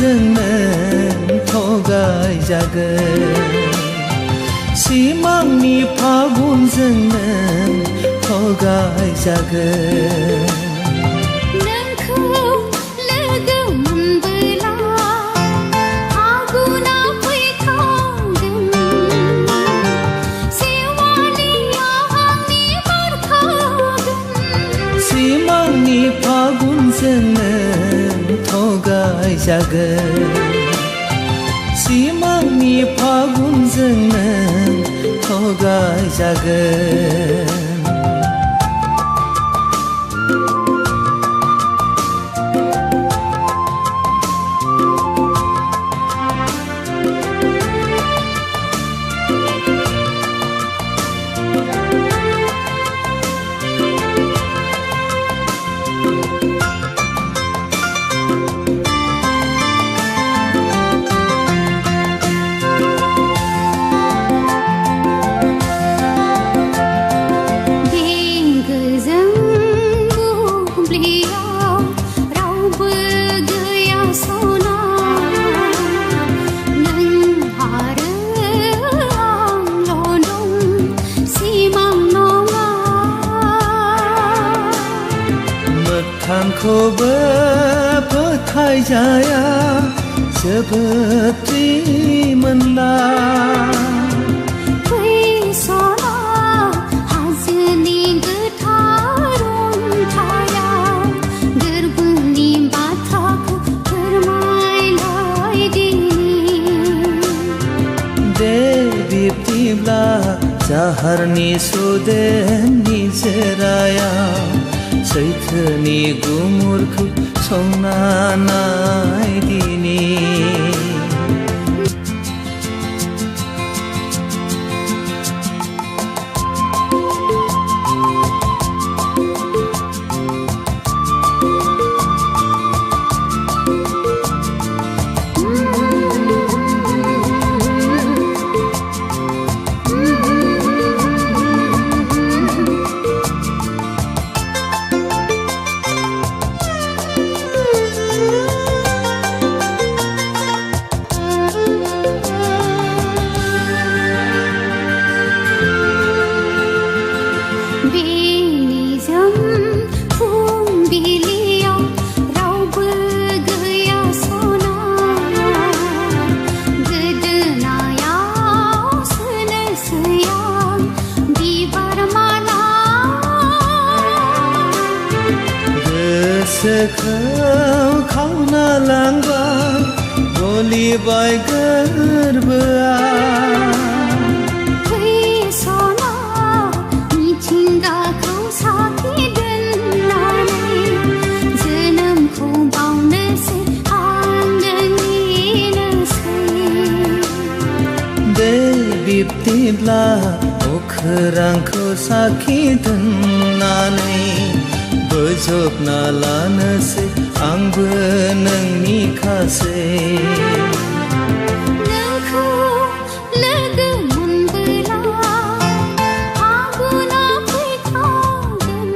फागुनजोंनो थगायजागोन सिमांनि फागुनजोंनो थगायजागोन सिमांनि फागुनजोंनो थगायजागोन सिमांनि फागुनजोंनो थगायजागोन मोगथांखौबो फोथायजाया जोबोद रिमोनला फैसला हाजोनि गोथार अन्थायाव गोरबोनि बाथ्राखौ फोरमायलाय दिनि दे बिब्दिब्ला जाहारनि सुदेमनि जेरायाव सैथोनि गुमुरखौ संना नायदिनि गोसोखौ खावना लांबाय गलिबाय गोरबोआ फैसला मिथिंगाखौ साखि दोननानै जोनोमखौ बावनोसै आं नोंनिनोसै दे बिब्दिब्ला अखोरांखौ साखि दोननानै बोजबना लानोसै आंबो नोंनि खासै नोंखौ लोगो मोनबोला फागुना फैखागोन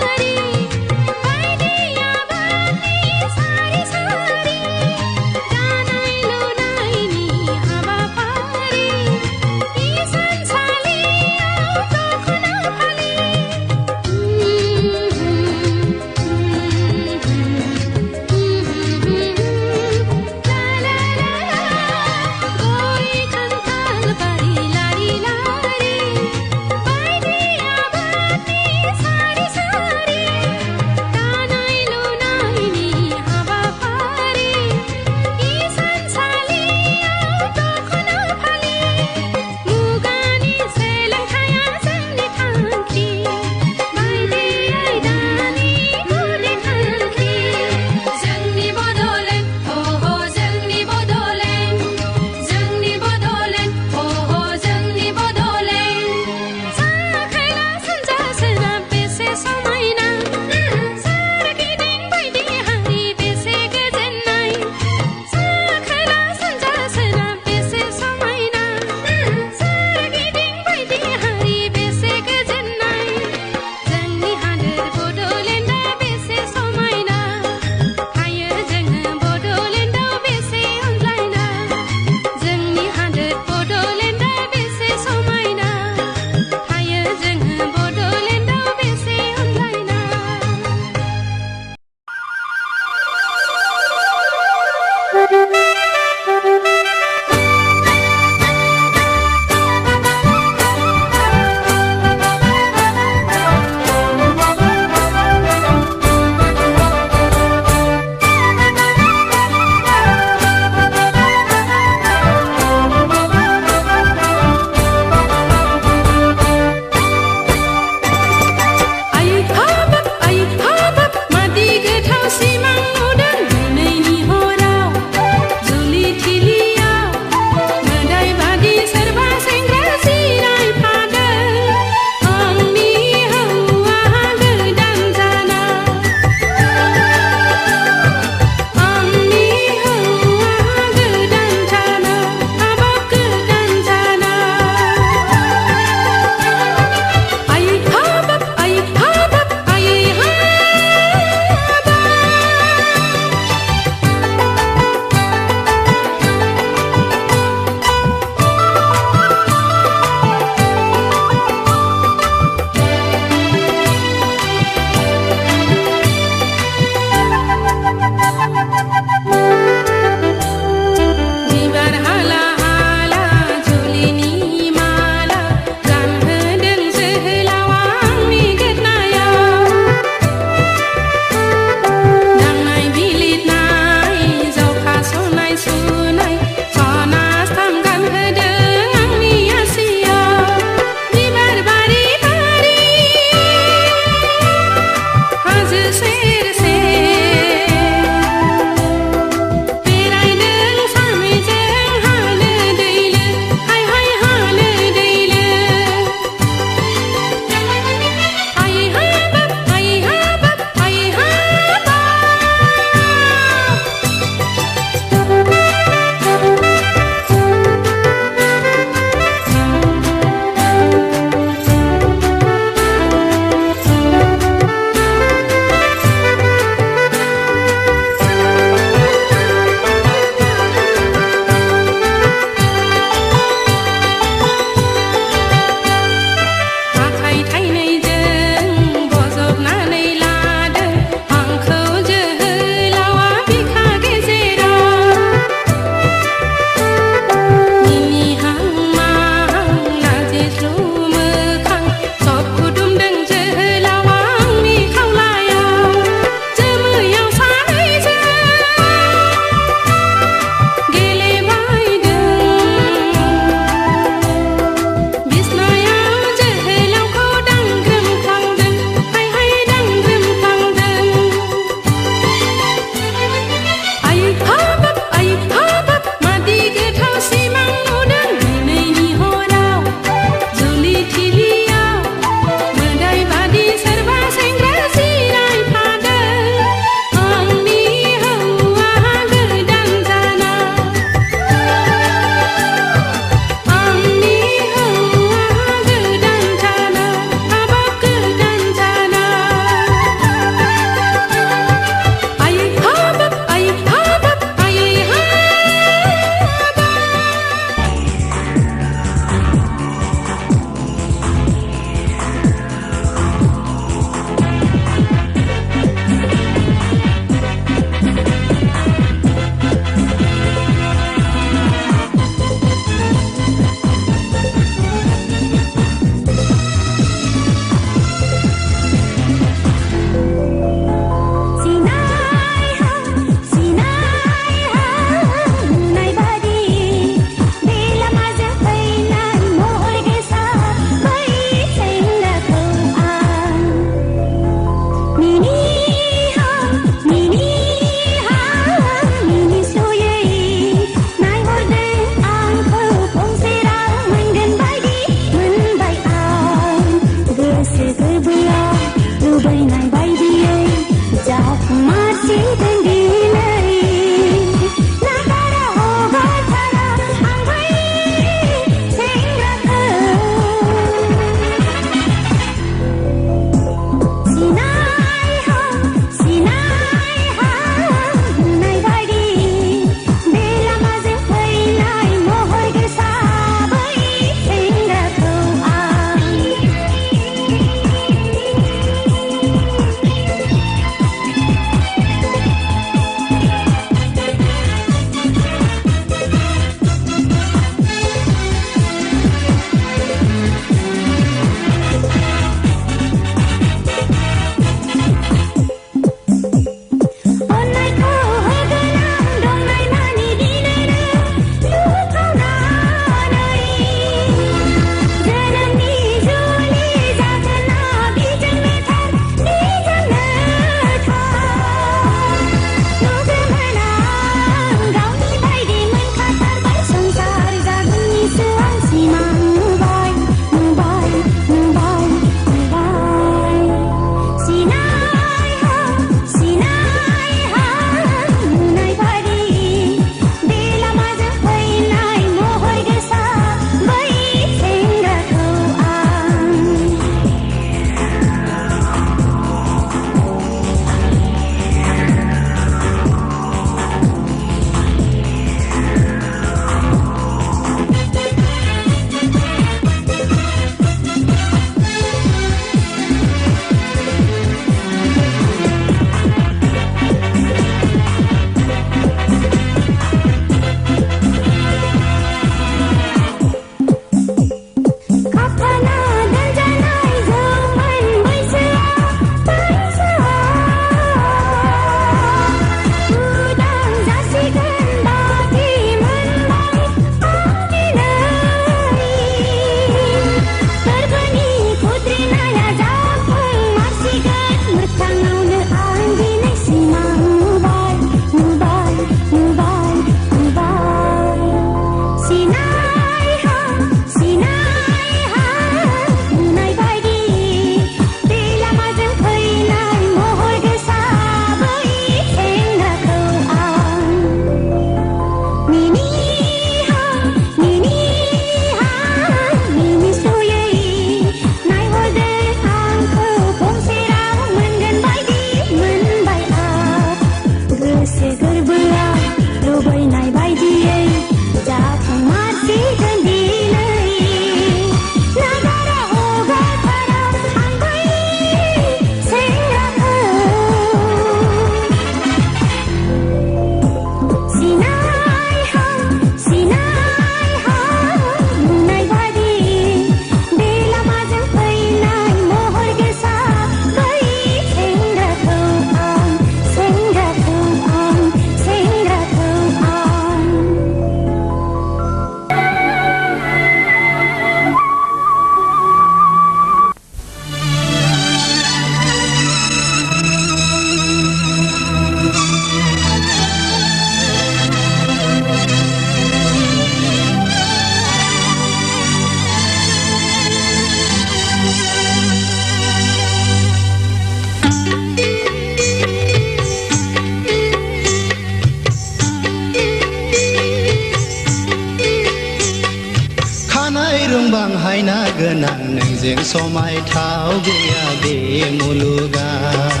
नोंजों समायथाव गैया बे मुलुगाव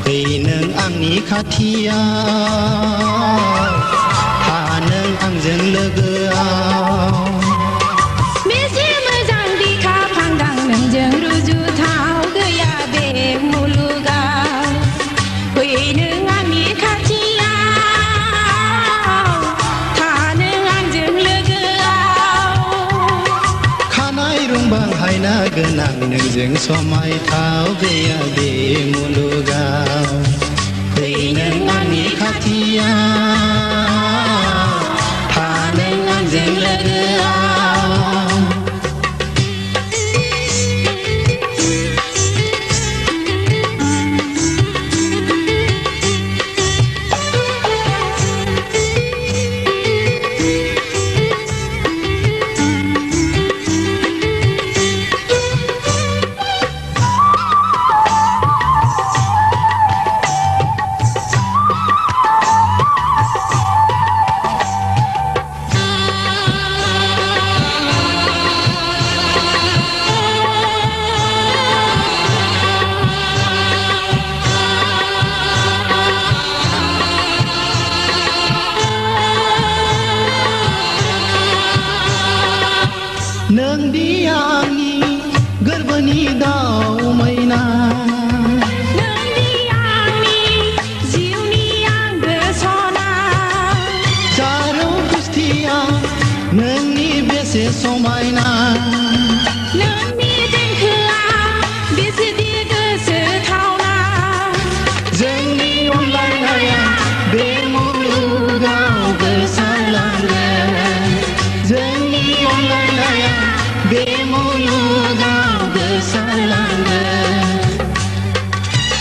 फै नों आंनि खाथियाव था नों आंजों लोगोआव बेसे मोजां बिखा फांदां नोंजों रुजुथाव गैया बे मुलुगाव फै नों आंनि खाथियाव था नों आंजों लोगोआव खानाय रुंबां हायना गोनां नोंजों समायथाव गैया बे मुलुगाव फै नों आंनि खाथियाव था नों आंजों लोगोआव नोंदि आंनि गोरबोनि दाउ मैना नोंदि आंनि जिउनि आंगो सना जारौ गुस्थिया नोंनि बेसे समायना नोंनि देंखोआ बेसेदि गोसोथावना जोंनि अनलायनाया बे मुलुगाव गोसारलांगोन जोंनि अनलायनाया बे मुलुगाव गोसारलांगोन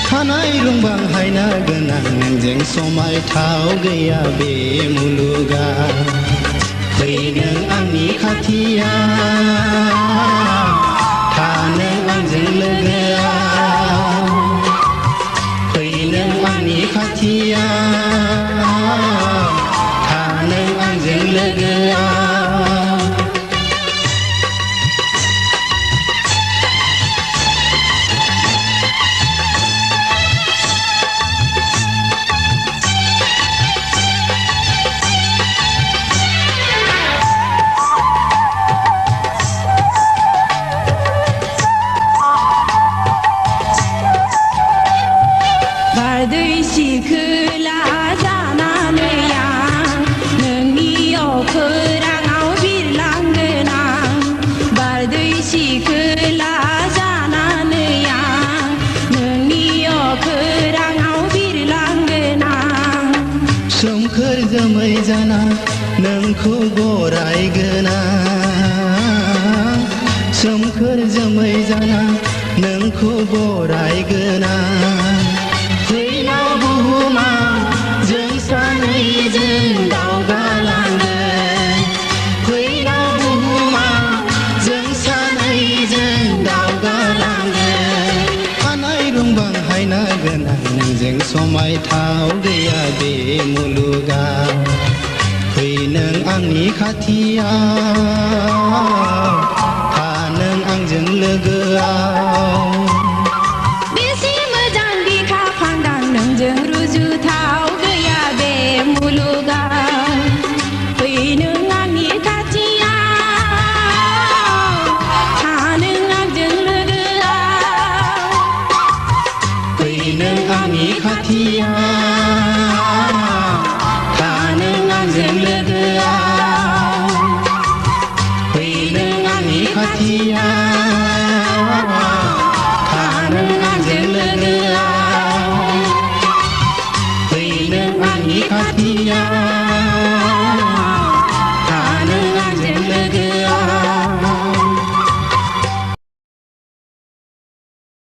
खानाय रुंबां हायना गोनां नोंजों समायथाव गैया बे मुलुगाव फै नों आंनि खाथियाव था नों आंजों लोगोआव फै नों आंनि खाथियाव था नों आंजों लोगोआव बारदै सिखोला जानानै आं नोंनि अखोराङाव बिरलांगोन आं बारदै सिखोला जानानै आं नोंनि अखोराङाव बिरलांगोन आं सोमखोर जोमै जाना नोंखौ बरायगोन आं सोमखोर जोमै जाना नोंखौ बरायगोन आं फैलाव बुहुमाव जों सानैजों दावगालांगोन फैलाव बुहुमाव जों सानैजों दावगालांगोन खानाय रुंबां हायना गोनां नोंजों समायथाव गैया बे मुलुगाव फै नों आंनि खाथियाव था नों आंजों लोगोआव बेसे मोजां बिखा फांदां नोंजों रुजुथाव गैया बे मुलुगाव फै नों आंनि खाथियाव था नों आंजों लोगोआव फै नों आंनि खाथियाव था नों आंजों लोगोआव फै नों आंनि खाथियाव था नों आंजों लोगोआव फै नों आंनि खाथियाव